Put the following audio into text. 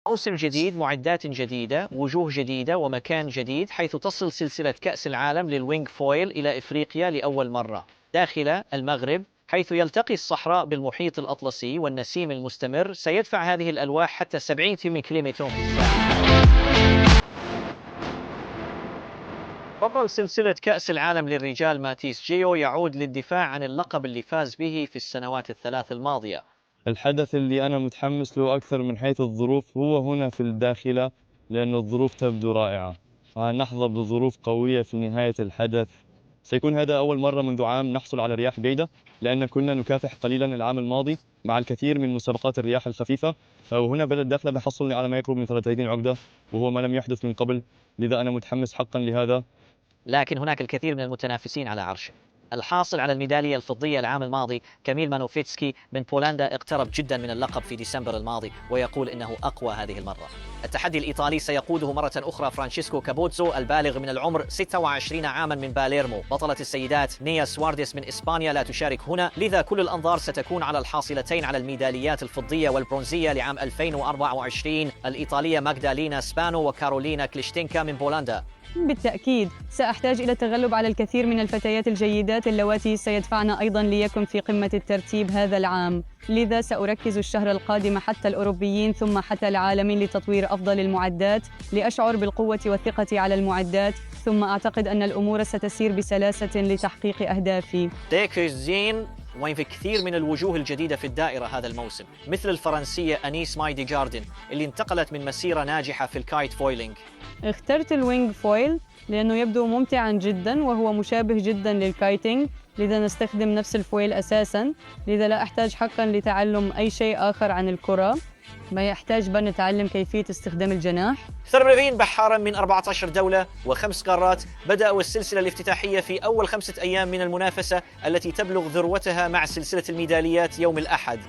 موسم جديد، معدات جديدة، وجوه جديدة، ومكان جديد، حيث تصل سلسلة كأس العالم للوينغ فويل إلى إفريقيا لأول مرة داخل المغرب، حيث يلتقي الصحراء بالمحيط الأطلسي والنسيم المستمر. سيدفع هذه الألواح حتى 70 كيلومتر في الساعة. بطل سلسلة كأس العالم للرجال ماتيس جيو يعود للدفاع عن اللقب اللي فاز به في السنوات الثلاث الماضية. الحدث اللي أنا متحمس له أكثر من حيث الظروف هو هنا في الداخلة، لأن الظروف تبدو رائعة. نحظى بظروف قوية في نهاية الحدث. سيكون هذا أول مرة منذ عام نحصل على رياح جيدة، لأن كنا نكافح قليلا العام الماضي مع الكثير من مسابقات الرياح الخفيفة. وهنا بدأت الداخلة بحصلني على ما يقرب من 30 عقدة، وهو ما لم يحدث من قبل. لذا أنا متحمس حقا لهذا. لكن هناك الكثير من المتنافسين على عرشه. الحاصل على الميدالية الفضية العام الماضي كاميل مانوفيتسكي من بولندا اقترب جدا من اللقب في ديسمبر الماضي، ويقول إنه أقوى هذه المرة. التحدي الإيطالي سيقوده مرة أخرى فرانشيسكو كابوتزو البالغ من العمر 26 عاما من باليرمو. بطلة السيدات نيا سوارديس من إسبانيا لا تشارك هنا، لذا كل الأنظار ستكون على الحاصلتين على الميداليات الفضية والبرونزية لعام 2024، الإيطالية ماغدالينا سبانو وكارولينا كليشتينكا من بولندا. بالتأكيد سأحتاج إلى التغلب على الكثير من الفتيات الجيدات اللواتي سيدفعن أيضاً ليكن في قمة الترتيب هذا العام، لذا سأركز الشهر القادم حتى الأوروبيين ثم حتى العالمين لتطوير أفضل المعدات، لأشعر بالقوة والثقة على المعدات، ثم أعتقد أن الأمور ستسير بسلاسة لتحقيق أهدافي. ديكوزين وين في كثير من الوجوه الجديدة في الدائرة هذا الموسم، مثل الفرنسية أنيس مايدي جاردن اللي انتقلت من مسيرة ناجحة في الكايت فويلينج. اخترت الوينغ فويل لأنه يبدو ممتعاً جداً وهو مشابه جداً للكايتينج، لذا نستخدم نفس الفويل أساساً، لذا لا أحتاج حقاً لتعلم أي شيء آخر عن الكرة، ما يحتاج بأن نتعلم كيفية استخدام الجناح. ثربرين بحارا من 14 دولة و5 قارات بدأوا السلسلة الافتتاحية في أول 5 أيام من المنافسة التي تبلغ ذروتها مع سلسلة الميداليات يوم الأحد.